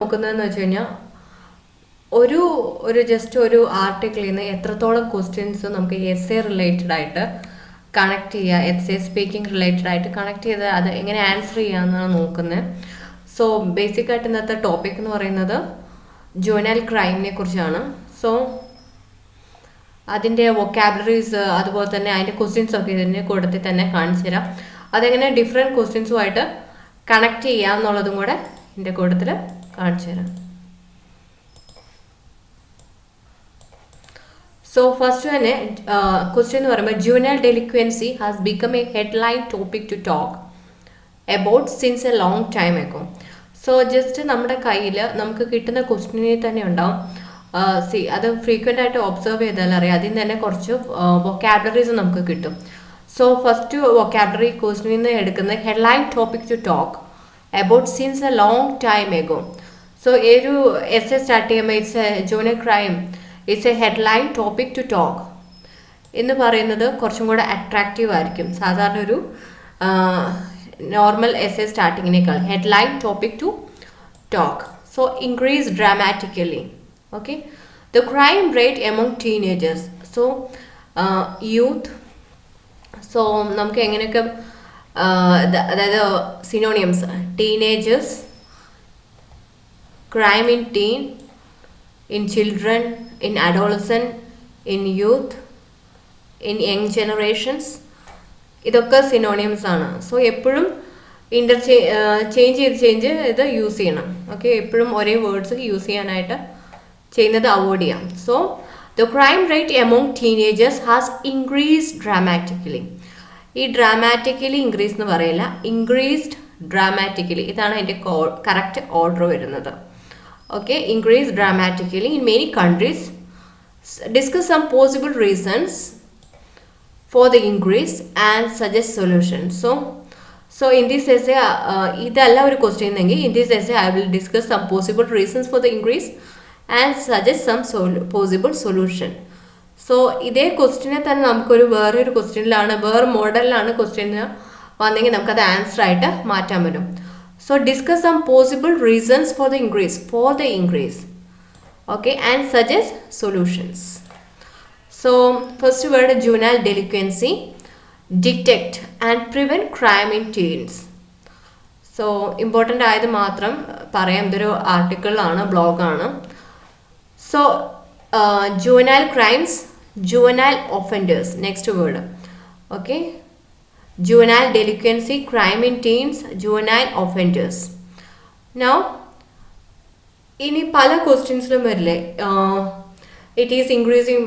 നോക്കുന്നതെന്ന് വെച്ച് കഴിഞ്ഞാൽ ഒരു ജസ്റ്റ് ഒരു ആർട്ടിക്കിളിൽ നിന്ന് എത്രത്തോളം ക്വസ്റ്റ്യൻസ് നമുക്ക് എസ് എ റിലേറ്റഡ് ആയിട്ട് കണക്ട് ചെയ്യുക, എസ് എ സ്പീക്കിംഗ് റിലേറ്റഡ് ആയിട്ട് കണക്ട് ചെയ്ത് അത് എങ്ങനെ ആൻസർ ചെയ്യാമെന്നാണ് നോക്കുന്നത്. സോ ബേസിക്കായിട്ട് ഇന്നത്തെ ടോപ്പിക് എന്ന് പറയുന്നത് ജുവനൈൽ ക്രൈമിനെ കുറിച്ചാണ്. സോ അതിൻ്റെ വൊക്കാബുലറീസ് അതുപോലെ തന്നെ അതിൻ്റെ ക്വസ്റ്റ്യൻസ് ഒക്കെ ഇതിൻ്റെ കൂട്ടത്തിൽ തന്നെ കാണിച്ചു തരാം. അതെങ്ങനെ ഡിഫറെൻറ്റ് ക്വസ്റ്റ്യൻസുമായിട്ട് കണക്ട് ചെയ്യുക എന്നുള്ളതും കൂടെ ഇതിൻ്റെ കൂട്ടത്തിൽ കാണിച്ചു തരാം. സോ ഫസ്റ്റ് തന്നെ ക്വസ്റ്റ്യൻ എന്ന് പറയുമ്പോൾ juvenile delinquency has become a headline topic to talk about since a long time ago. So just നമ്മുടെ കയ്യിൽ നമുക്ക് കിട്ടുന്ന ക്വസ്റ്റ്യനിൽ തന്നെ ഉണ്ടാവും. അത് ഫ്രീക്വൻ്റ് ആയിട്ട് ഒബ്സർവ് ചെയ്താൽ അറിയാം. അതിൽ തന്നെ കുറച്ച് വൊക്കാബുലറീസ് നമുക്ക് കിട്ടും. സോ ഫസ്റ്റ് വൊക്കാബുലറി ക്വസ്റ്റ്യനിൽ നിന്ന് എടുക്കുന്ന headline topic to talk about since a long time ago. So ഒരു എസ് എ സ്റ്റാർട്ട് ചെയ്യുമ്പോൾ it's a juvenile crime, it's a headline topic to talk എന്ന് പറയുന്നത് കുറച്ചും കൂടെ അട്രാക്റ്റീവ് ആയിരിക്കും സാധാരണ ഒരു നോർമൽ എസ് എ സ്റ്റാർട്ടിങ്ങിനേക്കാൾ. Headline topic to talk. So increase dramatically. Okay, the crime rate among teenagers. So youth. So നമുക്ക് എങ്ങനെയൊക്കെ അതായത് synonyms: teenagers, crime in teen, in children, in adolescent, in youth, in young generations, ഇതൊക്കെ synonyms ആണ്. So എപ്പോഴും change ഇത് use ചെയ്യണം. Okay, എപ്പോഴും ഒരേ വേർഡ്സ് യൂസ് ചെയ്യാനായിട്ട് ചെയ്യുന്നത് അവോയ്ഡ് ചെയ്യാം. So the crime rate among teenagers has increased dramatically. ഈ ഡ്രാമാറ്റിക്കലി ഇൻക്രീസ് എന്ന് പറയില്ല, ഇൻക്രീസ്ഡ് ഡ്രാമാറ്റിക്കലി, ഇതാണ് അതിൻ്റെ കറക്റ്റ് ഓർഡർ വരുന്നത്. Okay, increase dramatically in many countries. Discuss some possible reasons for the increase and suggest solutions. So in this essay, idalla oru question engi, in this essay I will discuss some possible reasons for the increase and suggest some possible solution. So ഇതേ ക്വസ്റ്റ്യനെ തന്നെ നമുക്കൊരു വേറൊരു ക്വസ്റ്റ്യനിലാണ്, വേറെ മോഡലിലാണ് question വന്നെങ്കിൽ നമുക്കത് answer ആയിട്ട് മാറ്റാൻ പറ്റും. So discuss some possible reasons for the increase, okay, and suggest solutions. So first word, juvenile delinquency, detect and prevent crime in teens. So important ആയത് മാത്രം പറയാം, ഇതൊരു ആർട്ടിക്കിൾ ആണ്, ബ്ലോഗ് ആണ്. So juvenile crimes, juvenile offenders, next word. Okay, juvenile delinquency, crime in teens, juvenile offenders. Now ഇനി പല ക്വസ്റ്റ്യൻസിലും വരില്ലേ it is increasing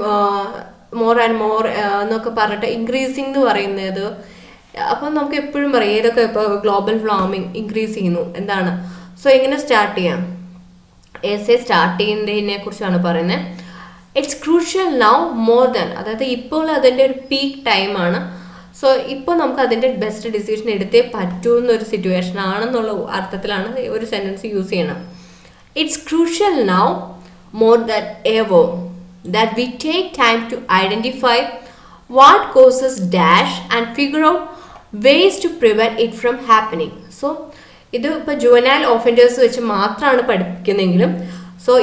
more and more എന്നൊക്കെ പറഞ്ഞിട്ട് ഇൻക്രീസിങ് എന്ന് പറയുന്നത്. അപ്പം നമുക്ക് എപ്പോഴും പറയാം ഏതൊക്കെ ഇപ്പോൾ ഗ്ലോബൽ വാർമിംഗ് ഇൻക്രീസ് ചെയ്യുന്നു എന്താണ്. സോ എങ്ങനെ സ്റ്റാർട്ട് ചെയ്യാം? എസ് എ സ്റ്റാർട്ട് ചെയ്യുന്നതിനെ കുറിച്ചാണ് പറയുന്നത്. It's crucial now more than, അതായത് ഇപ്പോൾ അതിൻ്റെ ഒരു പീക്ക് ടൈമാണ്. സോ ഇപ്പോൾ നമുക്ക് അതിൻ്റെ ബെസ്റ്റ് ഡിസിഷൻ എടുത്തേ പറ്റൂ എന്നൊരു സിറ്റുവേഷൻ ആണെന്നുള്ള അർത്ഥത്തിലാണ് ഒരു സെൻറ്റൻസ് യൂസ് ചെയ്യണം. It's crucial now more than ever that we take time to identify what causes dash and figure out ways to prevent it from happening. So ഇത് ഇപ്പോൾ ജുവനൈൽ ഓഫൻഡേഴ്സ് വെച്ച് മാത്രമാണ് പഠിപ്പിക്കുന്നതെങ്കിലും സോ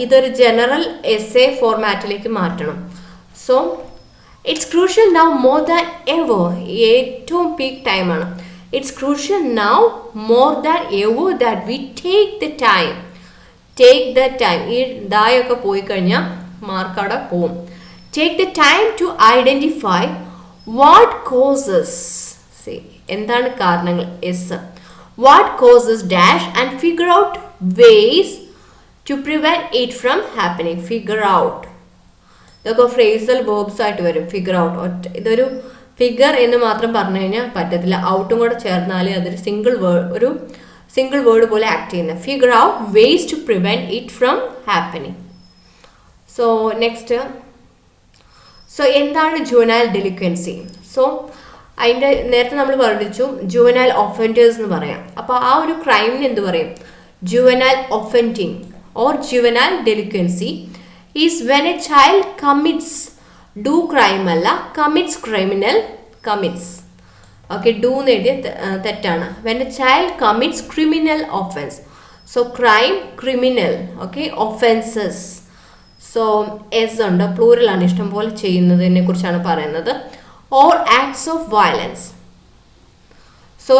ഇതൊരു ജനറൽ എസ് എ ഫോർമാറ്റിലേക്ക് മാറ്റണം. So it's crucial now more than ever, ഏറ്റവും peak ടൈമാണ്. It's crucial now more than ever that we take the time. ഈ ദായൊക്കെ പോയി കഴിഞ്ഞാൽ മാർക്ക് അവിടെ പോവും. Take the time to identify what causes, എന്താണ് കാരണങ്ങൾ, എസ്, what causes dash and figure out ways to prevent it from happening. Figure out ഇതൊക്കെ ഫ്രേസൽ വേർബ്സ് ആയിട്ട് വരും. ഫിഗർ ഔട്ട് ഇതൊരു ഫിഗർ എന്ന് മാത്രം പറഞ്ഞു കഴിഞ്ഞാൽ പറ്റത്തില്ല, ഔട്ടും കൂടെ ചേർന്നാലേ അതൊരു സിംഗിൾ വേർഡ് പോലെ ആക്ട് ചെയ്യുന്നത്. Figure out ways to prevent it from happening. So next, so എന്താണ് ജുവനൈൽ ഡെലിക്വൻസി? സോ അതിൻ്റെ നേരത്തെ നമ്മൾ പഠിച്ചു ജുവനൈൽ ഒഫൻഡേഴ്സ് എന്ന് പറയാം. അപ്പോൾ ആ ഒരു ക്രൈമിന് എന്ത് പറയും? Juvenile offending or juvenile delinquency is when a child commits, do crime അല്ല, commits criminal, commits, okay, do എന്ന് എഴുതിയ തെറ്റാണ്. when a child commits criminal offense. So crime, criminal, okay, offenses. So S ഉണ്ട്, പ്ലൂറലാണ്, ഇഷ്ടം പോലെ ചെയ്യുന്നതിനെ കുറിച്ചാണ് പറയുന്നത്. Or acts of violence. So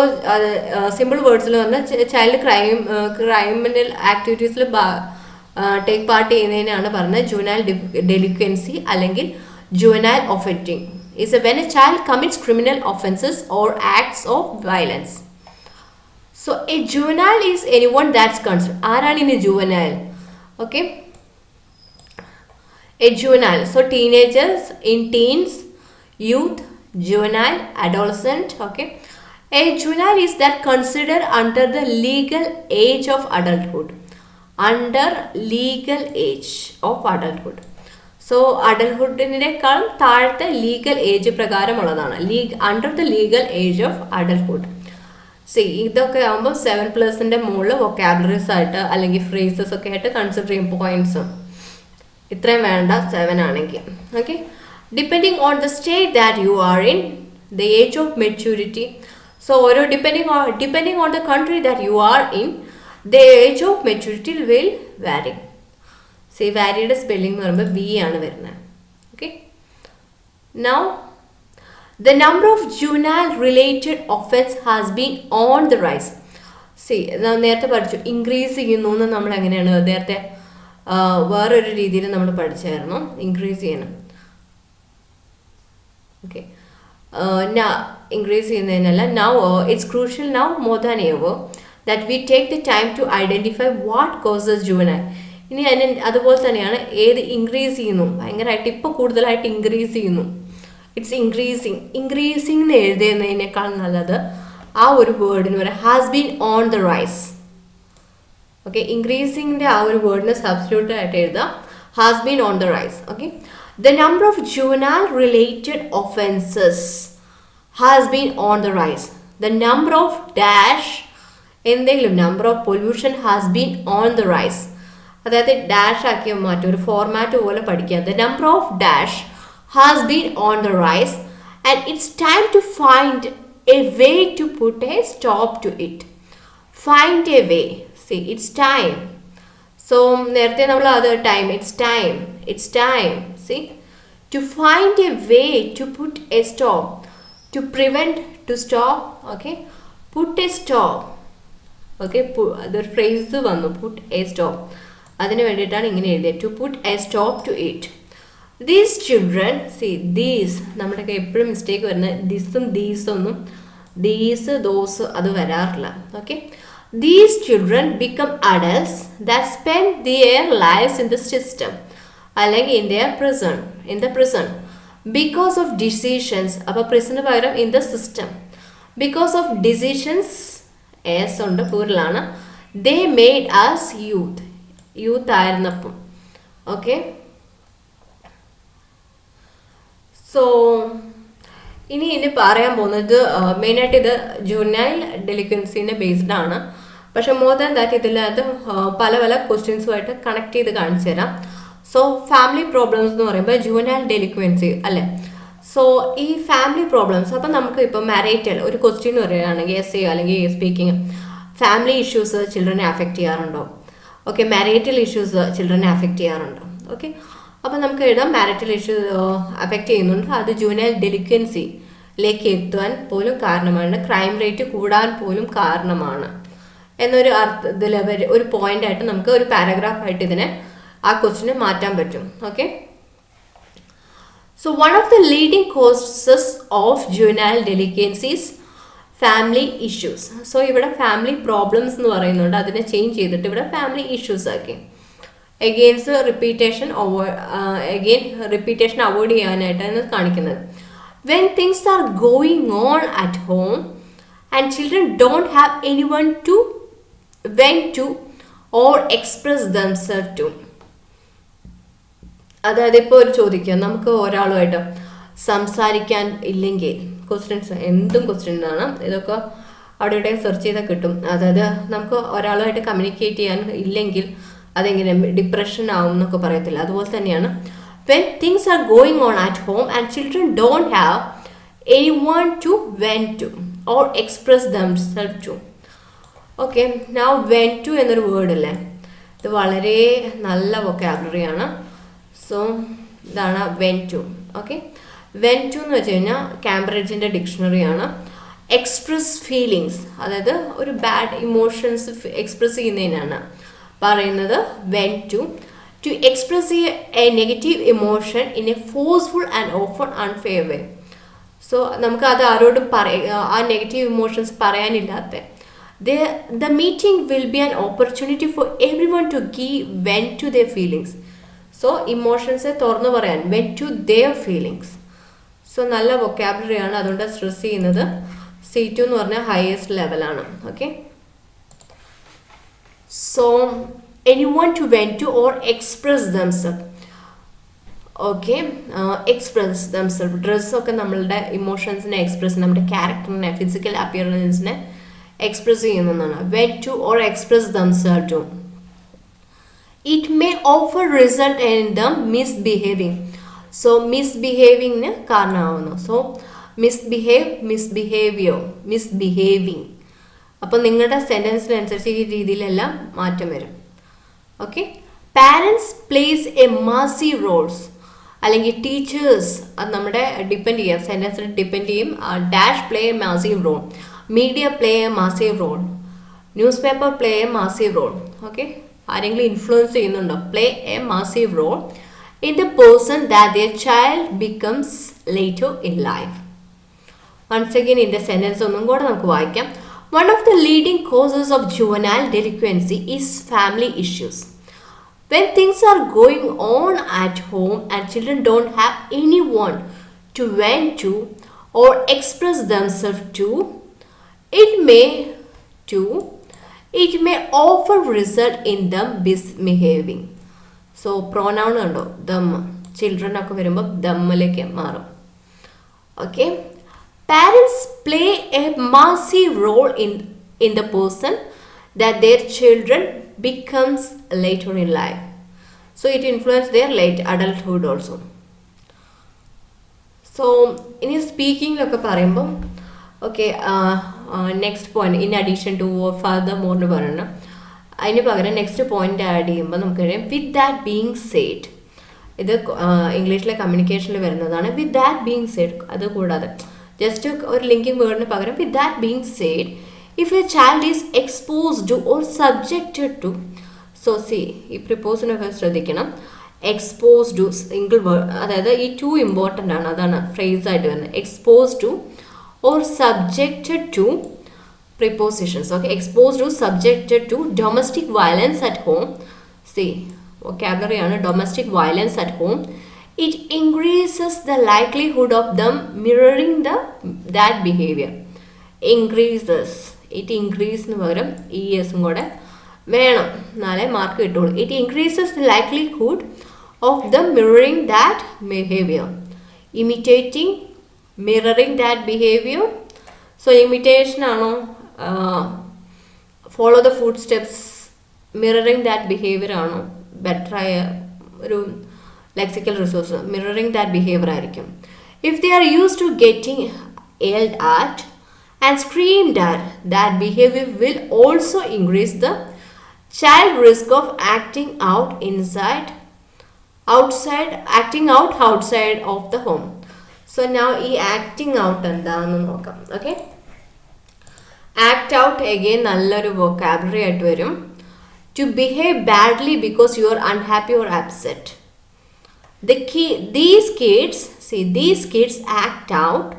simple വേർഡ്സിൽ വന്ന് ചൈൽഡ് ക്രൈമിനൽ ആക്ടിവിറ്റീസിൽ ടേക്ക് പാർട്ട് ചെയ്യുന്നതിനാണ് പറഞ്ഞത് ജുവനൈൽ ഡെലിക്വൻസി അല്ലെങ്കിൽ juvenile offending. Is when a child commits criminal offenses or acts of violence. So a juvenile is anyone that's considered. ആരാണ് ഇനി juvenile? Okay. A juvenile. So teenagers, in teens, youth, juvenile, adolescent. Okay. A juvenile is that considered under the legal age of adulthood. Under legal age of adulthood. So adulthood-നേക്കാളും താഴത്തെ legal age പ്രകാരമുള്ളതാണ്. Under the legal age of adulthood. ഇതൊക്കെ ആകുമ്പോൾ 7+ന്റെ മുകളിൽ vocabularies ആയിട്ട് അല്ലെങ്കിൽ phrases ഒക്കെ ആയിട്ട് കൺസിഡർ ചെയ്യും പോയിന്റ്സ്. ഇത്രയും വേണ്ട 7 ആണെങ്കിൽ. Okay. Depending on the state that you are in, the age of maturity. So ഓരോ depending on the country that you are in, the age of maturity will vary. വാരിയുടെ spelling എന്ന് പറയുമ്പോൾ V ആണ് വരുന്നത്. Okay. Now the number of juvenile related offense has been on the rise. നേരത്തെ പഠിച്ചു increase ചെയ്യുന്നു എന്ന്. നമ്മൾ എങ്ങനെയാണ് നേരത്തെ വേറൊരു രീതിയിൽ നമ്മൾ പഠിച്ചായിരുന്നു, ഇൻക്രീസ് ചെയ്യണം. ഓക്കെ. ഇൻക്രീസ് ചെയ്യുന്നതിനല്ല. Now it's crucial now more than ever that we take the time to identify what causes juvenile. ഇനി അതുപോലെ തന്നെയാണ് ഏത് ഇൻക്രീസ് ചെയ്യുന്നു, ഭയങ്കരമായിട്ട് ഇപ്പോൾ കൂടുതലായിട്ട് ഇൻക്രീസ് ചെയ്യുന്നു. ഇറ്റ്സ് ഇൻക്രീസിങ് എന്ന് എഴുതുന്നതിനേക്കാൾ നല്ലത് ആ ഒരു വേർഡിന് വരെ has been on the rise. Okay. ഇൻക്രീസിങ്ങിൻ്റെ ആ ഒരു വേർഡിന് സബ്സ്റ്റിറ്റ്യൂട്ട് ആയിട്ട് എഴുതാം has been on the rise. Okay. The number of juvenile related offenses has been on the rise. The number of dash എന്തെങ്കിലും number of pollution has been on the rise. അതായത് dash ആക്കി മാറ്റും, ഒരു format പോലെ പഠിക്കുക. The number of dash has been on the rise and it's time to find a way to put a stop to it. Find a way. It's time. So നേരത്തെ നമ്മൾ അത് time, it's time. To find a way to put a stop, to prevent, to stop. Okay. Put a stop. Okay. അതൊരു phrase വന്നു, put a stop. അതിന് വേണ്ടിയിട്ടാണ് ഇങ്ങനെ എഴുതിയത്, to put a stop to it. These children, these നമ്മുടെയൊക്കെ എപ്പോഴും mistake വരുന്നത് ദിസും ദീസൊന്നും, these those അത് വരാറില്ല. Okay. These children become adults that spend their lives in the system അല്ലെങ്കിൽ in the prison because of decisions. അപ്പോൾ prison പകരം in the system because of decisions s ഉണ്ട്, പ്ലൂറലാണ്. They made us youth ആയിരുന്നപ്പം. Okay. So ഇനി പറയാൻ പോകുന്നത് മെയിനായിട്ട് ഇത് ജുവനൈൽ ഡെലിക്വൻസിനെ ബേസ്ഡ് ആണ്. പക്ഷെ മോർ ദാൻ ദാറ്റ് ഇതിനകത്ത് പല ക്വസ്റ്റ്യൻസുമായിട്ട് കണക്ട് ചെയ്ത് കാണിച്ചു തരാം. സോ ഫാമിലി പ്രോബ്ലംസ് എന്ന് പറയുമ്പോൾ ജുവനൈൽ ഡെലിക്വൻസി അല്ലേ. സോ ഈ ഫാമിലി പ്രോബ്ലംസ് അപ്പം നമുക്ക് ഇപ്പോൾ മാരേറ്റൽ ഒരു ക്വസ്റ്റ്യൻ പറയുകയാണെങ്കിൽ എസ് എ അല്ലെങ്കിൽ സ്പീക്കിംഗ്, ഫാമിലി ഇഷ്യൂസ് ചിൽഡ്രനെ അഫക്റ്റ് ചെയ്യാറുണ്ടോ? ഓക്കെ. മാരേറ്റൽ ഇഷ്യൂസ് ചിൽഡ്രനെ അഫക്റ്റ് ചെയ്യാറുണ്ടോ? ഓക്കെ. അപ്പം നമുക്ക് എഴുതാം മാരിറ്റൽ ഇഷ്യൂ അഫക്റ്റ് ചെയ്യുന്നുണ്ട്, അത് ജുവനൈൽ ഡെലിക്വൻസിയിലേക്ക് എത്താൻ പോലും കാരണമാണ്, ക്രൈം റേറ്റ് കൂടാൻ പോലും കാരണമാണ് എന്നൊരു അർത്ഥത്തിൽ ഒരു പോയിന്റായിട്ട് നമുക്ക് ഒരു പാരഗ്രാഫായിട്ട് ഇതിനെ ആ ക്വസ്റ്റിനെ മാറ്റാൻ പറ്റും. Okay. So one of the leading causes of juvenile delinquencies family issues. So ഇവിടെ ഫാമിലി പ്രോബ്ലംസ് എന്ന് പറയുന്നുണ്ട്, അതിനെ ചേഞ്ച് ചെയ്തിട്ട് ഇവിടെ ഫാമിലി ഇഷ്യൂസ് ആക്കി. റിപ്പീറ്റേഷൻ അവോയ്ഡ് ചെയ്യാനായിട്ടാണ് കാണിക്കുന്നത്. When things are going on at home and children don't have anyone to vent to or express themselves to. അതായത് ഇപ്പോൾ ഒരു ചോദിക്കുക, നമുക്ക് ഒരാളുമായിട്ട് സംസാരിക്കാൻ ഇല്ലെങ്കിൽ ക്വസ്റ്റ്യൻസ് എന്തും ക്വസ്റ്റ്യൻ ആണ്, ഇതൊക്കെ അവിടെ ഇവിടെ സെർച്ച് ചെയ്താൽ കിട്ടും. അതായത് നമുക്ക് ഒരാളുമായിട്ട് കമ്മ്യൂണിക്കേറ്റ് ചെയ്യാൻ ഇല്ലെങ്കിൽ അതെങ്ങനെ ഡിപ്രഷൻ ആവും എന്നൊക്കെ പറയത്തില്ല, അതുപോലെ തന്നെയാണ് when things are going on at home and children don't have anyone to vent to or express themselves to. Okay, now when to എന്നൊരു വേർഡ് അല്ലേ, ഇത് വളരെ നല്ല വൊക്കാബുലറിയാണ്. സോ ഇതാണ് when to. Okay, when to എന്ന് വെച്ച് കഴിഞ്ഞാൽ കാംബ്രിഡ്ജിൻ്റെ ഡിക്ഷണറിയാണ്. എക്സ്പ്രസ് ഫീലിങ്സ്, അതായത് ഒരു ബാഡ് ഇമോഷൻസ് എക്സ്പ്രസ് ചെയ്യുന്നതിനാണ് പറയുന്നത് vent to. To express a negative emotion in a forceful and often unfair way. So നമുക്ക് അത് ആരോടും ആ നെഗറ്റീവ് ഇമോഷൻസ് പറയാനില്ലാത്ത the meeting will be an opportunity for everyone to give vent to their feelings. So emotions തുറന്നു പറയാൻ vent to their feelings. So നല്ല vocabulary ആണ്, അതുകൊണ്ട് സ്ട്രെസ് ചെയ്യുന്നത്. C2 എന്ന് പറഞ്ഞാൽ ഹയസ്റ്റ് ലെവലാണ്. Okay, so anyone to vent to or express themselves. Okay, express themselves, ഡ്രസ്സൊക്കെ നമ്മളുടെ ഇമോഷൻസിനെ എക്സ്പ്രസ്, നമ്മുടെ ക്യാരക്ടറിനെ, ഫിസിക്കൽ അപ്പിയറൻസിനെ എക്സ്പ്രസ് ചെയ്യുന്നതാണ്. Vent to or express themselves to. It may offer result in them misbehaving. So മിസ്ബിഹേവിങ്ങിന് കാരണമാവുന്നു. So misbehaving. അപ്പോൾ നിങ്ങളുടെ സെൻറ്റൻസിനനുസരിച്ച് ഈ രീതിയിലെല്ലാം മാറ്റം വരും. Okay, parents play a massive roles, അല്ലെങ്കിൽ ടീച്ചേഴ്സ്, അത് നമ്മുടെ ഡിപ്പെൻഡ് ചെയ്യാം, സെൻറ്റൻസിൽ ഡിപ്പെൻഡ് ചെയ്യും. Dash play a massive role, media play a massive role, newspaper play a massive role. Okay, ആരെങ്കിലും ഇൻഫ്ലുവൻസ് ചെയ്യുന്നുണ്ടോ? Play a massive role in the person that their child becomes later in life. Once again ഇതിൻ്റെ sentence ഒന്നും കൂടെ നമുക്ക് വായിക്കാം. One of the leading causes of juvenile delinquency is family issues. When things are going on at home and children don't have anyone to vent to or express themselves to, it may often result in them misbehaving. So pronoun undo them, children ഒക്കെ വരുമ്പോൾ ദമ്മിലേക്ക് മാറും. Okay, parents play a massive role in the person that their children becomes later in life. So it influences their late adulthood also. So in speaking ഒക്കെ പറയുമ്പോൾ okay, next point in addition to furthermore എന്ന് പറയണം. അതിന് പകരം next point add ചെയ്യുമ്പോൾ നമുക്കറിയാം വിത്ത് that being said. ഇത് ഇംഗ്ലീഷിലെ കമ്മ്യൂണിക്കേഷനിൽ വരുന്നതാണ്. വിത്ത് ദാറ്റ് ബീങ് സെയ്ഡ്, അത് കൂടാതെ ജസ്റ്റ് ഒരു ലിങ്കിങ് വേർഡിന് പകരം with that being said, if a child is exposed to or subjected to. So see, ഈ പ്രിപ്പോസിനൊക്കെ ശ്രദ്ധിക്കണം. എക്സ്പോസ് ടു സിംഗിൾ വേർഡ്, അതായത് ഈ ടു ഇമ്പോർട്ടൻ്റ് ആണ്, അതാണ് ഫ്രേസ് ആയിട്ട് വരുന്നത്. Expose to or subjected to prepositions. Okay, exposed to, subjected to domestic violence at home. See, vocabulary ആണ് domestic violence at home. It increases the likelihood of them mirroring that behavior. Increases, it increase എന്ന് പകരം es-ഉം കൂടെ വേണം, എന്നാലേ mark കിട്ടുള്ളൂ. It increases the likelihood of them mirroring that behavior. Imitating, mirroring that behavior. So imitation ആണോ, follow the footsteps, mirroring that behaviour ആണോ ബെറ്ററായ ഒരു lexical resource? Mirroring that behaviour ആയിരിക്കും. If they are use to getting yelled at and screamed at, that behavior will also increase the child risk of acting out outside of the home. So now ഈ acting out എന്താണെന്ന് നോക്കാം. Okay, act out again നല്ലൊരു vocabulary ആയിട്ട് വരും. To behave badly because you are unhappy or upset. These kids act out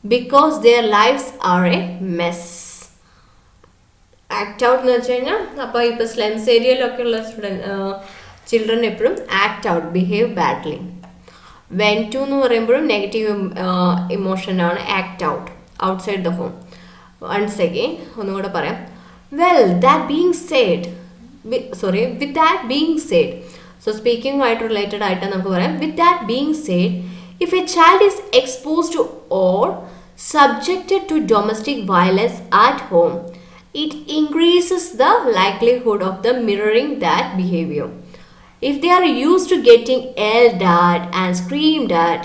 because their lives are a mess. Act out എന്ന് വെച്ച് കഴിഞ്ഞാൽ, അപ്പോൾ ഇപ്പോൾ സ്ലംസ് ഏരിയയിലൊക്കെ ഉള്ള ചിൽഡ്രൻ എപ്പോഴും act out, behave badly. Vent to എന്ന് പറയുമ്പോഴും നെഗറ്റീവ് ഇമോഷനാണ് act out, outside the home. Once again ഒന്നുകൂടെ പറയാം. with that being said, so speaking ആയിട്ട് റിലേറ്റഡ് ആയിട്ട് നമുക്ക് പറയാം. with that being said, if a child is exposed to or subjected to domestic violence at home, it increases the likelihood of them mirroring that behavior. If they are used to getting yelled at and screamed at,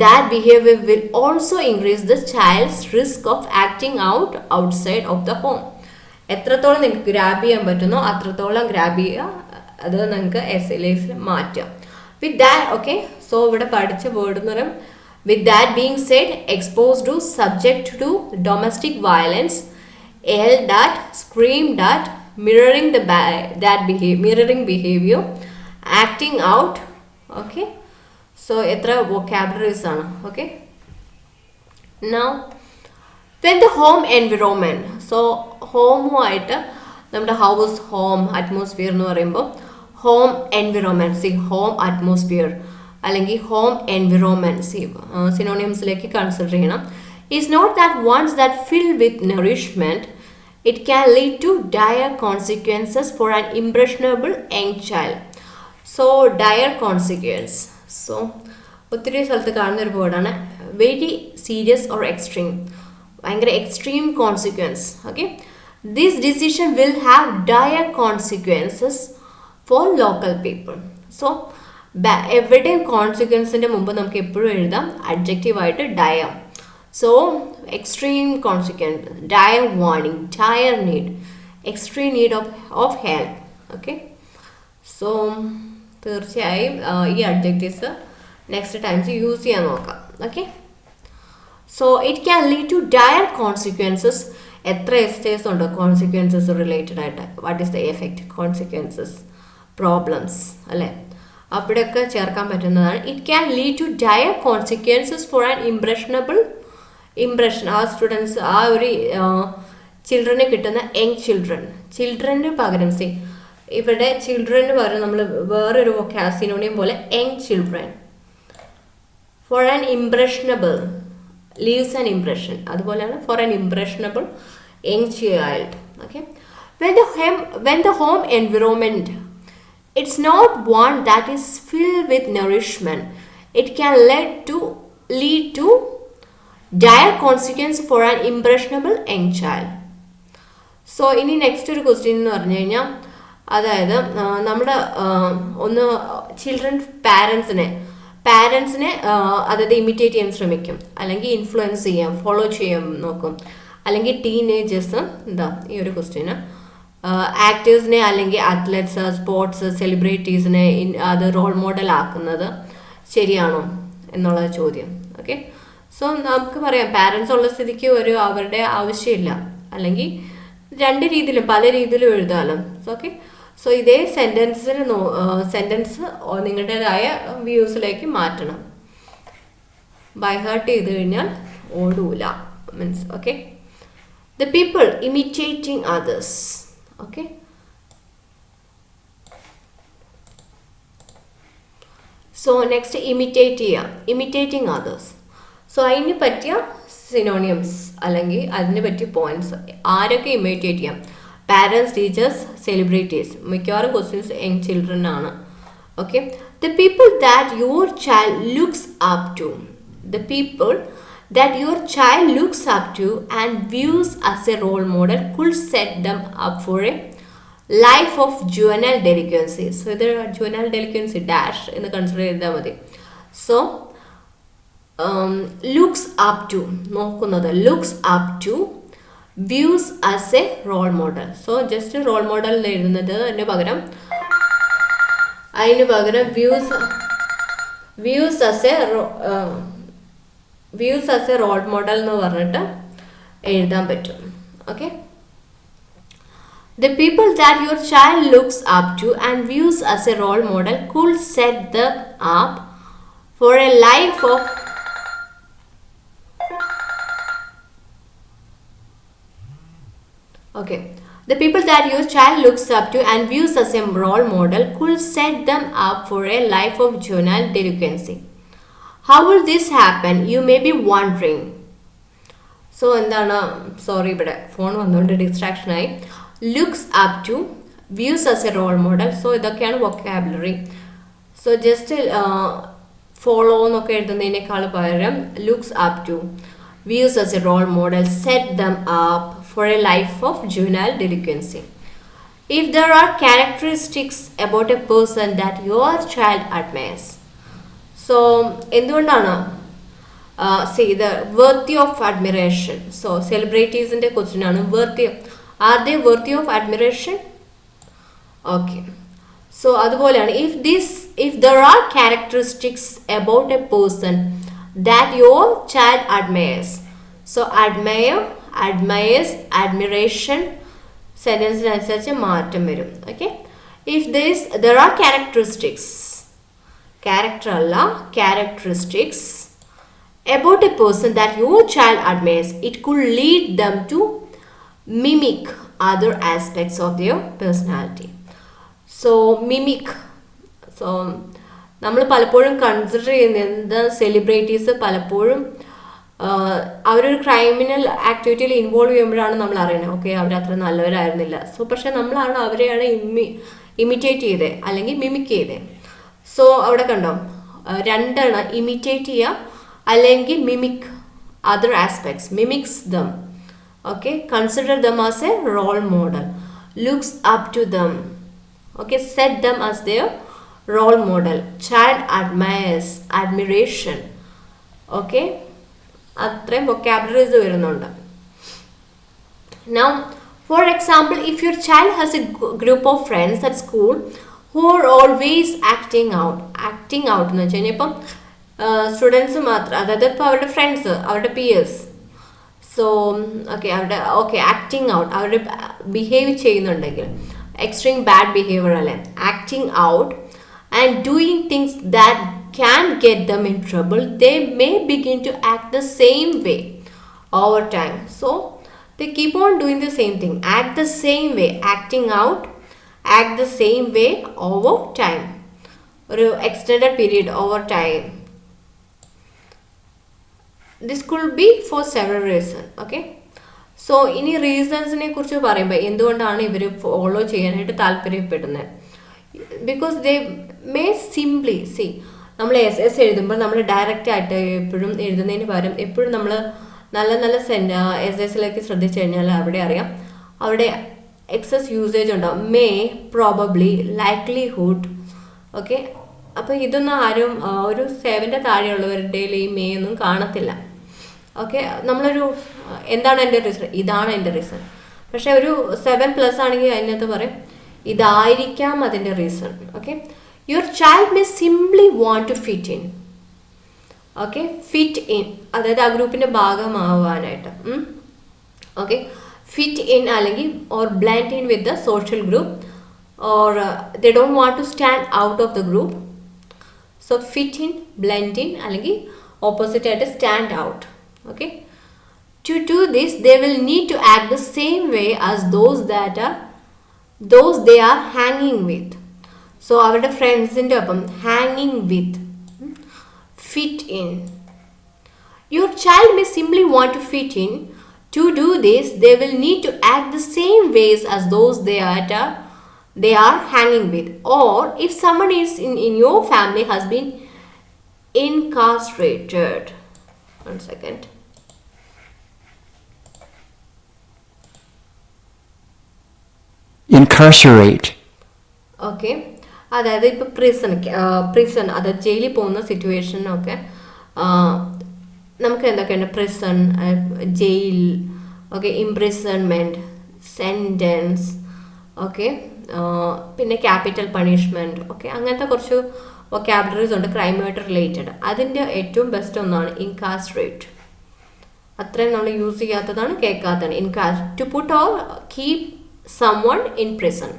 that behavior will also increase the child's risk of acting out outside of the home. എത്രത്തോളം നിങ്ങൾക്ക് grab ചെയ്യാൻ പറ്റുന്നോ അത്രത്തോളം grab ചെയ്യുക, അത് നിങ്ങൾക്ക് എസ്സേയിലേക്ക് മാറ്റാം. With that okay, so ഇവിടെ പഠിച്ച വേർഡ് എന്ന് പറയും with that being said exposed to subject to domestic violence, yelled at, screamed at, mirroring behavior, acting out. Okay, so etra vocabularies aanu. Okay, now when the home environment, so home ആയിട്ട് നമ്മുടെ house home atmosphere എന്ന് പറയുമ്പോൾ home environment, C home atmosphere അല്ലെങ്കിൽ home environment, C സിനോണിംസിലേക്ക് consider ചെയ്യണം. is not that ones that fill with nourishment, it can lead to dire consequences for an impressionable young child. So dire consequence, so ഒത്തിരി സ്ഥലത്ത് കാണുന്ന ഒരു വേർഡാണ് very serious or extreme, ഭയങ്കര extreme consequence. Okay, this decision will have Dyer consequences for local people. So എവിടെയും കോൺസിക്വൻസിൻ്റെ മുമ്പ് നമുക്ക് എപ്പോഴും എഴുതാം അഡ്ജക്റ്റീവായിട്ട് Dyer. So extreme consequence, dire warning, dire need, extreme need of help. Okay, so തീർച്ചയായും ഈ adjectives next times use ചെയ്യാൻ നോക്കാം. Okay, so it can lead to dire consequences. എത്ര എസ്റ്റേഴ്സ് ഉണ്ട് കോൺസിക്വൻസസ് റിലേറ്റഡ് ആയിട്ട്? What is the effect, consequences, problems അല്ലേ, അവിടെയൊക്കെ ചേർക്കാൻ പറ്റുന്നതാണ്. It can lead to dire consequences for an impression ആ സ്റ്റുഡൻസ്, ആ ഒരു ചിൽഡ്രന് കിട്ടുന്ന യങ് ചിൽഡ്രന് പകരം സി ഇവിടെ ചിൽഡ്രന് പകരം നമ്മൾ വേറൊരു സിനോണിയം പോലെ young children, for an impressionable leaves an impression, അതുപോലെയാണ് for an impressionable young child. Okay, when the home environment, it's not one that is filled with nourishment, it can lead to dire consequence for an impressionable young child. So ഇനി next ഒരു question എന്ന് പറഞ്ഞു കഴിഞ്ഞാൽ, അതായത് നമ്മുടെ ഒന്ന് children പാരൻസിനെ അതായത് imitate ചെയ്യാൻ ശ്രമിക്കും, അല്ലെങ്കിൽ ഇൻഫ്ലുവൻസ് ചെയ്യാം, ഫോളോ ചെയ്യാൻ നോക്കും, അല്ലെങ്കിൽ ടീനേജേഴ്സ് എന്താ ഈ ഒരു ക്വസ്റ്റ്യന് ആക്ടേഴ്സിനെ അല്ലെങ്കിൽ അത്ലറ്റ്സ്, സ്പോർട്സ്, സെലിബ്രിറ്റീസിനെ അത് റോൾ മോഡൽ ആക്കുന്നത് ശരിയാണോ എന്നുള്ള ചോദ്യം. ഓക്കെ, സോ നമുക്ക് പറയാം പാരൻസ് ഉള്ള സ്ഥിതിക്ക് അവരുടെ ആവശ്യമില്ല, അല്ലെങ്കിൽ രണ്ട് രീതിയിലും പല രീതിയിലും എഴുതാമല്ലോ. ഓക്കെ, സോ ഇതേ സെൻറ്റൻസ് നിങ്ങളുടേതായ വ്യൂസിലേക്ക് മാറ്റണം. ബൈ ഹാർട്ട് ചെയ്ത് കഴിഞ്ഞാൽ ഓടൂല means. Okay, the people imitating others. Okay, so next imitating others. So അതിന് പറ്റിയ സിനോണിയംസ് അല്ലെങ്കിൽ അതിന് പറ്റിയ പോയിന്റ്സ്, ആരൊക്കെ ഇമിറ്റേറ്റ് ചെയ്യാം? Parents, teachers, celebrities. മിക്കവാറും ക്വസ്റ്റ്യൻസ് യങ് ചിൽഡ്രൻ ആണ്. Okay, the people that your child looks up to, the people that your child looks up to and views as a role model could set them up for a life of juvenile delinquency. So there are juvenile delinquency dash in the consider ചെയ്താൽ മതി. So looks up to നോക്കുന്നത്, looks up to, views as a role model. So just role model എഴുതുന്നത് അതിന് പകരം views as a role model എന്ന് പറഞ്ഞിട്ട് എഴുതാൻ പറ്റും. Okay, the people that your child looks up to and views as a role model could set them up for a life of the people that your child looks up to and views as a role model could set them up for a life of juvenile delinquency. How will this happen? You may be wondering. So എന്താണ്, sorry ഇവിടെ phone വന്നുകൊണ്ട് distraction ആയി. Looks up to, views as a role model. So ഇതൊക്കെയാണ് vocabulary. So just follow എന്നൊക്കെ എഴുതുന്നതിനേക്കാൾ പകരം looks up to, views as a role model, set them up for a life of juvenile delinquency. If there are characteristics about a person that your child admires. So എന്തുകൊണ്ടാണ് see the worthy of admiration. So celebrities ന്റെ question ആണ് worthy. Are they worthy of admiration? Okay. So അതുപോലെയാണ് if there are characteristics about a person that your child admires. So admire, admires, admiration സെൻറ്റൻസിനനുസരിച്ച് മാറ്റം വരും. Okay. If there are characteristics, character അല്ല, characteristics about a person that your child admires, it could lead them to mimic other aspects of their personality. So mimic, so നമ്മൾ പലപ്പോഴും consider ചെയ്യുന്ന എന്താ, celebrities പലപ്പോഴും അവരൊരു ക്രൈമിനൽ ആക്ടിവിറ്റിയിൽ involve ചെയ്യുമ്പോഴാണ് നമ്മൾ അറിയുന്നത് ഓക്കെ അവരത്ര നല്ലവരായിരുന്നില്ല. സോ പക്ഷെ നമ്മളാണ് അവരെയാണ് ഇമിറ്റേറ്റ് ചെയ്തത് അല്ലെങ്കിൽ മിമിക് ചെയ്തത്. സോ അവിടെ കണ്ടോ രണ്ടാണ്, ഇമിറ്റേറ്റ് ചെയ്യുക അല്ലെങ്കിൽ mimic other aspects, mimics them. Okay. Consider them as a role model, looks up to them. Okay. Set them as their role model. Child admires, admiration. Okay. അത്രയും വൊക്കാബുലറീസ് വരുന്നുണ്ട്. Now, for example, if your child has a group of friends at school who are always acting out എന്ന് വെച്ച് കഴിഞ്ഞാൽ ഇപ്പം students മാത്രം, അതായത് ഇപ്പോൾ അവരുടെ ഫ്രണ്ട്സ്, അവരുടെ peers, so okay acting out, അവരുടെ ബിഹേവ് ചെയ്യുന്നുണ്ടെങ്കിൽ എക്സ്ട്രീം ബാഡ് ബിഹേവിയർ അല്ലേ, acting out and doing things that can get them in trouble, they may begin to act the same way over time. So they keep on doing the same thing, act the same way, acting out, act the same way over time, or extended period over time. This could be for several reasons. Okay. So ഇനി റീസൺസിനെ കുറിച്ച് പറയുമ്പോൾ എന്തുകൊണ്ടാണ് ഇവർ follow ചെയ്യാനായിട്ട് താല്പര്യപ്പെടുന്നത്, because they may simply C, നമ്മൾ S എഴുതുമ്പോൾ നമ്മൾ ഡയറക്റ്റ് ആയിട്ട് എപ്പോഴും എഴുതുന്നതിന് പകരം എപ്പോഴും നമ്മൾ നല്ല നല്ല എസിലേക്ക് ശ്രദ്ധിച്ചു കഴിഞ്ഞാൽ അവിടെ അറിയാം, അവിടെ എക്സസ് യൂസേജ് ഉണ്ടാവും. May, probably, likelihood. ഓക്കെ. അപ്പോൾ ഇതൊന്നും ആരും ഒരു 7ന്റെ താഴെയുള്ളവരുടെ ഈ മേ ഒന്നും കാണത്തില്ല. ഓക്കെ. നമ്മളൊരു എന്താണ് എൻ്റെ റീസൺ, ഇതാണ് എൻ്റെ റീസൺ. പക്ഷെ ഒരു 7+ ആണെങ്കിൽ അതിനകത്ത് പറയും ഇതായിരിക്കാം അതിൻ്റെ reason. Okay. Your child may simply want to fit in. Okay, fit in, അതായത് ആ ഗ്രൂപ്പിന്റെ ഭാഗമാവാനായിട്ട്. ഓക്കെ. ഫിറ്റ് ഇൻ അല്ലെങ്കിൽ or blend in with the social group, or they don't want to stand out of the group. So fit in, blend in അല്ലെങ്കിൽ opposite ആയിട്ട് stand out. Okay. To do this, they will need to act the same way as those they are hanging with. So അവരുടെ ഫ്രണ്ട്സിൻ്റെ ഒപ്പം ഹാങ്ങിങ് with, fit in. Your child may simply want to fit in. To do this they will need to act the same ways as those they are hanging with. Or if someone is in your family has been incarcerated. One second. Incarcerate. Okay. അതായത് ഇപ്പോൾ prison അതായത് ജയിലിൽ പോകുന്ന സിറ്റുവേഷനൊക്കെ നമുക്ക് എന്തൊക്കെയുണ്ട്, prison, jail, okay, imprisonment, sentence, okay, പിന്നെ capital punishment, okay, അങ്ങനത്തെ കുറച്ച് വൊക്കാബുലറീസ് ഉണ്ട് ക്രൈമായിട്ട് റിലേറ്റഡ്. അതിൻ്റെ ഏറ്റവും ബെസ്റ്റ് ഒന്നാണ് ഇൻകാർസറേറ്റ്. അത്രയും നമ്മൾ യൂസ് ചെയ്യാത്തതാണ്, കേൾക്കാത്തതാണ്. To put or keep someone in prison.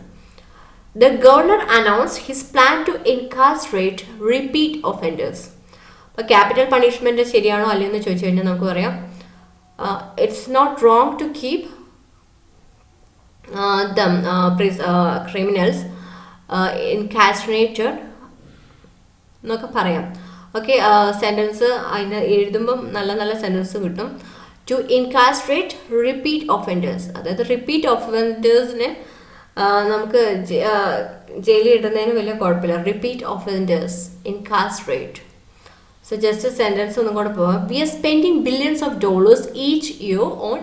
The governor announced his plan to incarcerate repeat offenders. അപ്പോൾ ക്യാപിറ്റൽ പണിഷ്മെൻറ്റ് ശരിയാണോ അല്ലയെന്ന് ചോദിച്ചു കഴിഞ്ഞാൽ നമുക്ക് പറയാം it's not wrong to keep criminals incarcerated എന്നൊക്കെ പറയാം. ഓക്കെ. സെൻറ്റൻസ് അതിന് എഴുതുമ്പം നല്ല നല്ല സെൻറ്റൻസ് കിട്ടും. ടു ഇൻകാർസറേറ്റ് റിപ്പീറ്റ് ഒഫൻഡേഴ്സ്, അതായത് റിപ്പീറ്റ് ഒഫൻഡേഴ്സിനെ നമുക്ക് ജയിലിൽ ഇടുന്നതിന് വലിയ കുഴപ്പമില്ല. Repeat offenders, incarcerate. So just sentence ഒന്നും കൂടെ പോവാം. We are spending billions of dollars each year on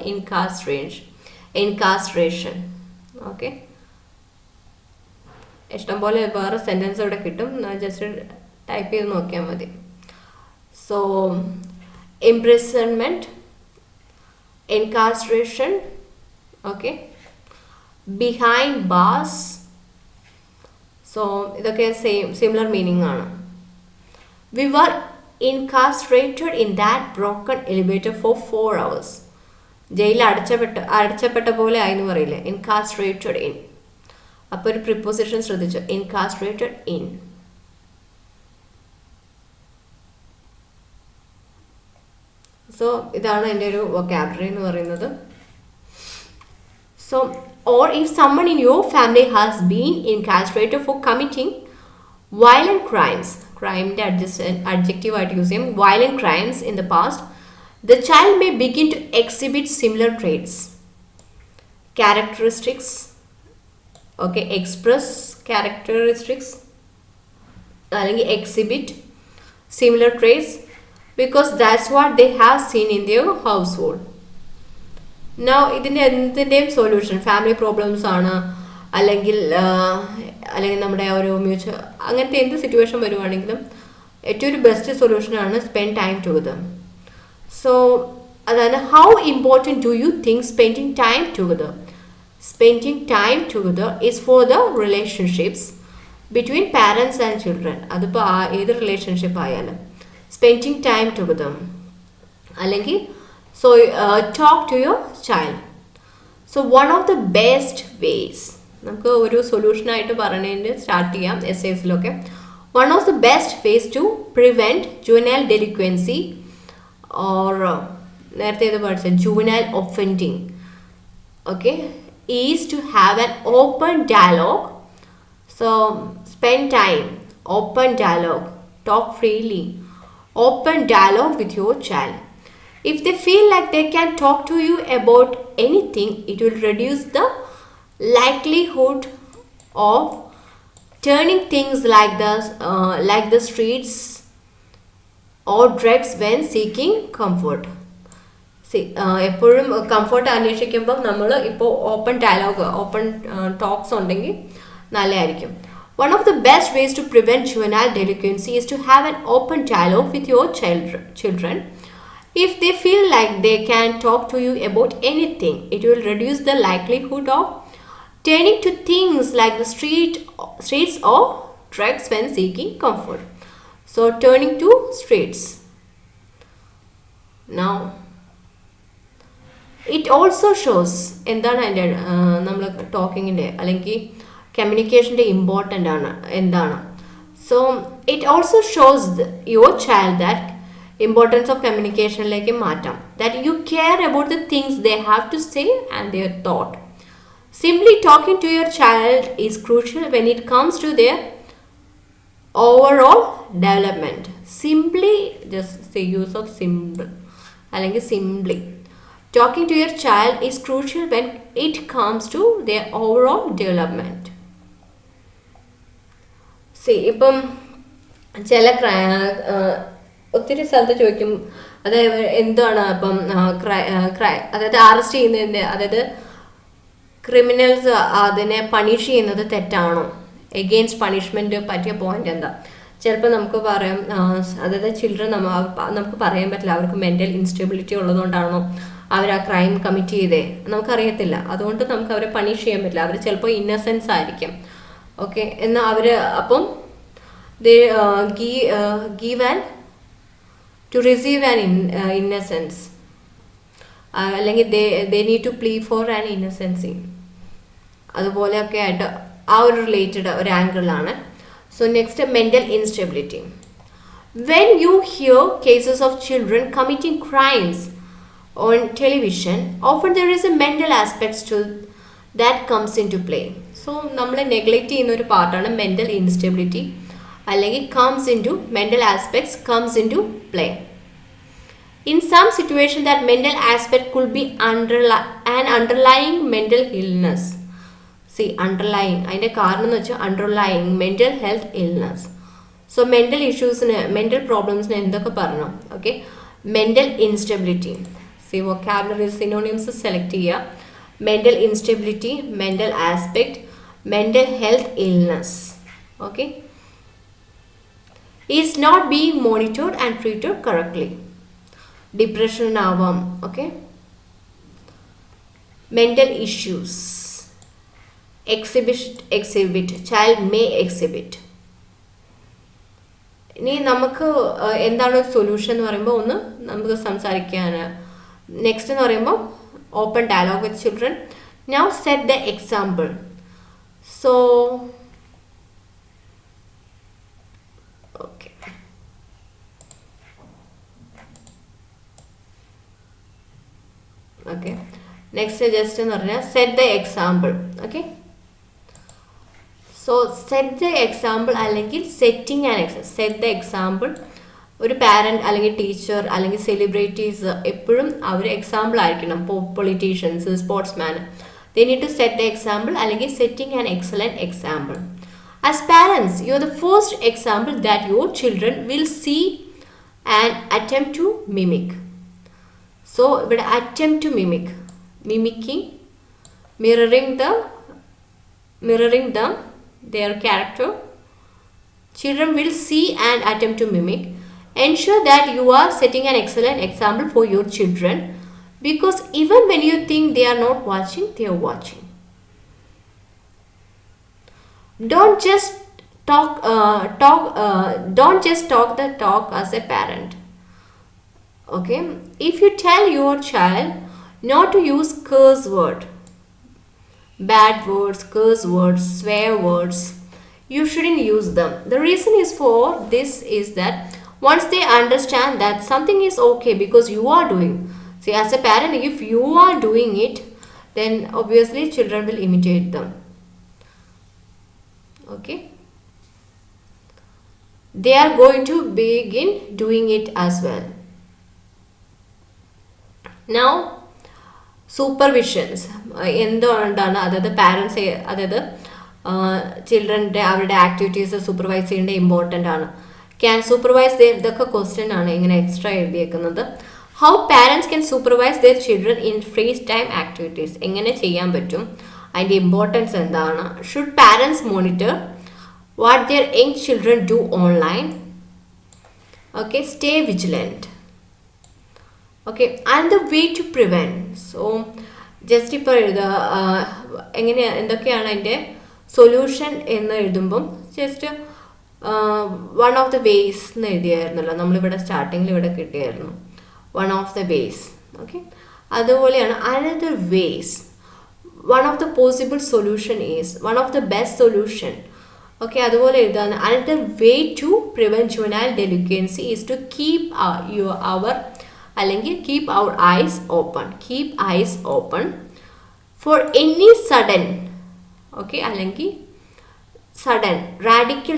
incarceration. Okay. ഇഷ്ടംപോലെ വേറെ സെൻറ്റൻസ് ഇവിടെ കിട്ടും, ജസ്റ്റ് ടൈപ്പ് ചെയ്ത് നോക്കിയാൽ മതി. So imprisonment, incarceration, okay, behind bars. So ഇതൊക്കെ similar meaning ആണ്. We were incarcerated in that broken elevator for 4 hours. ജയിലിൽ അടച്ചപ്പെട്ട പോലെ ആയെന്ന് പറയില്ലേ, incarcerated in. അപ്പോൾ ഒരു പ്രിപ്പോസിഷൻ ശ്രദ്ധിച്ചു, incarcerated in. സോ ഇതാണ് എൻ്റെ ഒരു വൊക്കാബുലറി എന്ന് പറയുന്നത്. So or if someone in your family has been incarcerated for committing violent crimes, crime adjective ആയിട്ട് യൂസ് ചെയ്യും, violent crimes in the past, the child may begin to exhibit similar traits, characteristics, okay, express characteristics അല്ലെങ്കിൽ exhibit similar traits because that's what they have seen in their household. Now ഇതിൻ്റെ എന്തിൻ്റെയും solution family problems ആണ്, അല്ലെങ്കിൽ നമ്മുടെ ഒരു mutual അങ്ങനത്തെ എന്ത് situation വരുവാണെങ്കിലും ഏറ്റവും ഒരു ബെസ്റ്റ് സൊല്യൂഷനാണ് സ്പെൻഡ് ടൈം ടുഗദർ. സോ അതാണ് how important do you think spending time together. Spending time together is for the relationships between parents and children. അതിപ്പോൾ ഏത് റിലേഷൻഷിപ്പ് ആയാലും സ്പെൻഡിങ് ടൈം ടുഗദർ അല്ലെങ്കിൽ so talk to your child. So one of the best ways, നമുക്ക് ഒരു solution ആയിട്ട് പറഞ്ഞതിന് start ചെയ്യാം എസ്സേസിലൊക്കെ. One of the best ways to prevent juvenile delinquency or നേരത്തെ ഇത് പഠിച്ച juvenile offending, okay, is to have an open dialogue. So spend time, open dialogue, talk freely, open dialogue with your child. If they feel like they can talk to you about anything, it will reduce the likelihood of turning things like the streets or drugs when seeking comfort. എപ്പോഴും comfort അന്വേഷിക്കുമ്പോൾ നമ്മൾ ഇപ്പോൾ open dialogue, open talks ഉണ്ടെങ്കിൽ നല്ലതായിരിക്കും. One of the best ways to prevent juvenile delinquency is to have an open dialogue with your children. If they feel like they can talk to you about anything, it will reduce the likelihood of turning to things like the streets or drugs when seeking comfort. So turning to streets. Now, it also shows എന്താണ് അതിൻ്റെ നമ്മൾ ടോക്കിങ്ങിൻ്റെ അല്ലെങ്കിൽ കമ്മ്യൂണിക്കേഷൻ്റെ important ആണ് എന്താണ്. So it also shows your child that importance of communication like മാറ്റാം, that you care about the things they have to say and their thought. Simply talking to your child is crucial when it comes to their overall development. Simply, just the use of simple അല്ലെങ്കിൽ simply talking to your child is crucial when it comes to their overall development. See, ഇപ്പം ചില ഒത്തിരി സ്ഥലത്ത് ചോദിക്കും, അതായത് എന്താണ് ഇപ്പം അതായത് അറസ്റ്റ് ചെയ്യുന്നതിൻ്റെ, അതായത് ക്രിമിനൽസ് അതിനെ പണിഷ് ചെയ്യുന്നത് തെറ്റാണോ, എഗെയിൻസ്റ്റ് പണിഷ്മെൻറ്റ് പറ്റിയ പോയിന്റ് എന്താ. ചിലപ്പോൾ നമുക്ക് പറയാം, അതായത് ചിൽഡ്രൻ നമുക്ക് പറയാൻ പറ്റില്ല അവർക്ക് മെൻ്റൽ ഇൻസ്റ്റെബിലിറ്റി ഉള്ളതുകൊണ്ടാണോ അവർ ആ ക്രൈം കമ്മിറ്റ് ചെയ്തേ, നമുക്കറിയത്തില്ല. അതുകൊണ്ട് നമുക്ക് അവരെ പണിഷ് ചെയ്യാൻ പറ്റില്ല. അവർ ചിലപ്പോൾ ഇന്നസെൻസ് ആയിരിക്കും, ഓക്കെ. എന്നാൽ അവർ അപ്പം give an to receive an innocence, അല്ലെങ്കിൽ they need to plead for an innocency. അതുപോലെയൊക്കെ ആയിട്ട് ആ ഒരു റിലേറ്റഡ് ഒരു ആംഗിളാണ്. So next, mental instability. When you hear cases of children committing crimes on television, often there is a mental aspect to that comes into play. So നമ്മൾ neglect ചെയ്യുന്ന ഒരു പാർട്ടാണ് മെൻ്റൽ ഇൻസ്റ്റെബിലിറ്റി, അല്ലെങ്കിൽ mental aspects comes into play. In some situation, that mental aspect could be an underlying mental illness. See, underlying അതിൻ്റെ കാരണം എന്ന് വെച്ചാൽ underlying mental health illness. So mental issuesന്, mental problemsന് എന്തൊക്കെ പറഞ്ഞു, ഓക്കെ. Mental instability, see vocabulary synonyms select ചെയ്യുക. Mental instability, mental aspect, mental health illness, okay, is not being monitored and treated correctly. Depression ആവാം, okay. Mental issues, exhibit, child may exhibit. ഇനി നമുക്ക് എന്താണ് solution എന്ന് പറയുമ്പോൾ ഒന്ന് നമുക്ക് സംസാരിക്കാൻ. നെക്സ്റ്റ് എന്ന് പറയുമ്പോൾ open dialogue with children. Now set the example. So okay, okay, next just എന്ന് പറഞ്ഞാൽ set the example. Okay, so set the example അല്ലെങ്കിൽ setting and set the example. ഒരു പാരൻറ്റ് അല്ലെങ്കിൽ ടീച്ചർ അല്ലെങ്കിൽ സെലിബ്രിറ്റീസ് എപ്പോഴും അവർ എക്സാമ്പിൾ ആയിരിക്കണം. Politicians, sportsman, they need to set the example അല്ലെങ്കിൽ setting an excellent example. As parents, you are the first example that your children will see and attempt to mimic. So ഇവിടെ attempt to mimic, mimicking, mirroring them, their character. Children will see and attempt to mimic. Ensure that you are setting an excellent example for your children, because even when you think they are not watching, they are watching. Don't just talk the talk as a parent. Okay, if you tell your child not to use curse word, bad words, curse words, swear words, you shouldn't use them. The reason is for this is that once they understand that something is okay because you are doing. See, as a parent, if you are doing it, then obviously children will imitate them. Okay, they are going to begin doing it as well. Now, supervisions. എന്തുകൊണ്ടാണ് അതായത് parents അതായത് ചിൽഡ്രൻ്റെ അവരുടെ activities supervise ചെയ്യേണ്ടത് important ആണ്. Can supervise ഇതൊക്കെ question ആണ് ഇങ്ങനെ എക്സ്ട്രാ എഴുതിയേക്കുന്നത്. How parents can supervise their children in free time activities, എങ്ങനെ ചെയ്യാൻ പറ്റും, അതിൻ്റെ ഇമ്പോർട്ടൻസ് എന്താണ്. Should parents monitor what their young children do online. Okay, stay vigilant. Okay, and the way to prevent. So just ഇപ്പോൾ എഴുതുക എങ്ങനെയാണ് എന്തൊക്കെയാണ് അതിൻ്റെ സൊല്യൂഷൻ എന്ന് എഴുതുമ്പം just one of the ways എന്ന് എഴുതിയായിരുന്നല്ലോ നമ്മളിവിടെ സ്റ്റാർട്ടിങ്ങിൽ ഇവിടെ കിട്ടിയായിരുന്നു. One of the ways. Okay, അതുപോലെയാണ് another ways. One of the possible solution is one of the best solution. Okay, അതുപോലെ എഴുതാൻ another way to prevent juvenile delinquency is to keep our അല്ലെങ്കിൽ keep our eyes open. Keep eyes open for any sudden, okay, അല്ലെങ്കിൽ sudden radical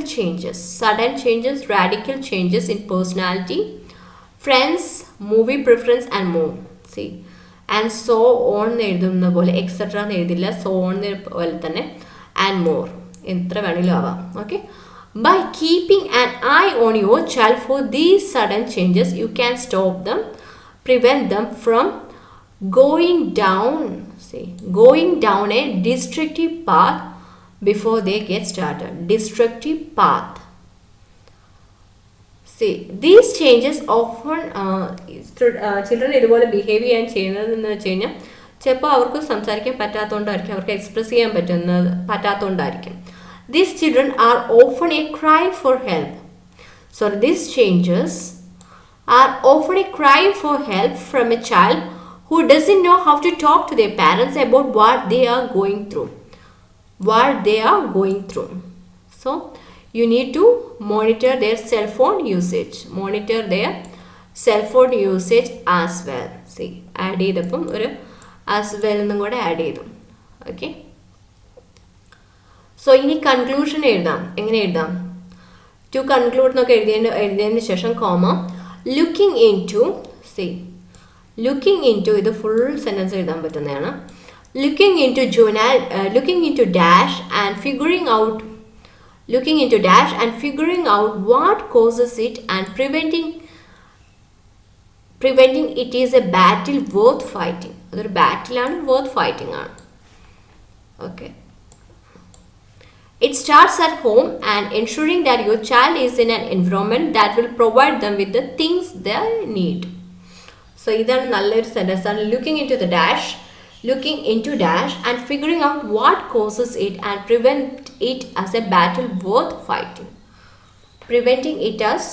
changes in personality, friends, movie preference and more. See, and so on എഴുതുന്ന പോലെ etcetera എന്ന് എഴുതില്ല, so on പോലെ തന്നെ and more എത്ര വേണമെങ്കിലും ആവാം. Okay, by keeping an eye on your child for these sudden changes, you can stop them, prevent them from going down a destructive path before they get started. Destructive path. See, these changes often children ഇതുപോലെ behave ചെയ്യാൻ ചെയ്യുന്നതെന്ന് വെച്ച് കഴിഞ്ഞാൽ ചിലപ്പോൾ അവർക്ക് സംസാരിക്കാൻ പറ്റാത്തതുകൊണ്ടായിരിക്കും, അവർക്ക് express ചെയ്യാൻ പറ്റാത്തതുകൊണ്ടായിരിക്കും. These children are often a cry for help. So these changes are often a cry for help from a child who doesn't know how to talk to their parents about what they are going through. So you need to monitor their cell phone usage as well. See, add ചെയ്തപ്പം ഒരു as well എന്നും കൂടെ add ചെയ്തു. Okay, so ഇനി conclusion എഴുതാം. എങ്ങനെ എഴുതാം? To conclude എന്നൊക്കെ എഴുതിയതിന് ശേഷം കോമ ലുക്കിംഗ് ഇൻ ടു ഇത് ഫുൾ സെൻറ്റൻസ് എഴുതാൻ പറ്റുന്നതാണ്. looking into dash and figuring out what causes it and preventing it is a battle worth fighting. അതൊരു ബാറ്റിലാണ്, worth fighting ആണ്. Okay, it starts at home and ensuring that your child is in an environment that will provide them with the things they need. So ഇതാണ് നല്ലൊരു sentence ആണ്. Looking into the dash, looking into dash and figuring out what causes it and prevent it as a battle worth fighting. Preventing it as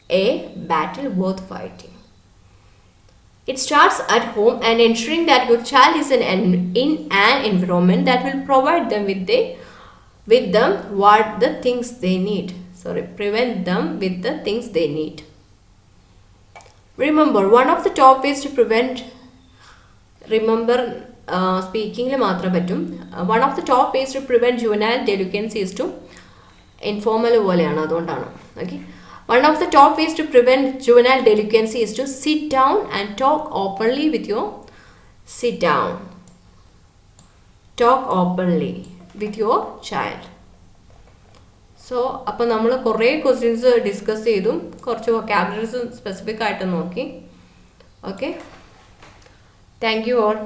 a battle worth fighting. It starts at home and ensuring that your child is in an environment that will provide them with them what the things they need. Prevent them with the things they need. Remember, one of the top ways to prevent, speaking മാത്രമേ പറ്റും. One of the top ways to prevent juvenile delinquency is to informal പോലെയാണ്, അതുകൊണ്ടാണ്. Okay. One of the top ways to prevent juvenile delinquency is to sit down and talk openly with your child. So അപ്പോൾ നമ്മൾ കുറേ questions discuss ചെയ്തു, കുറച്ച് vocabularies specific ആയിട്ട് നോക്കി. Okay, thank you all.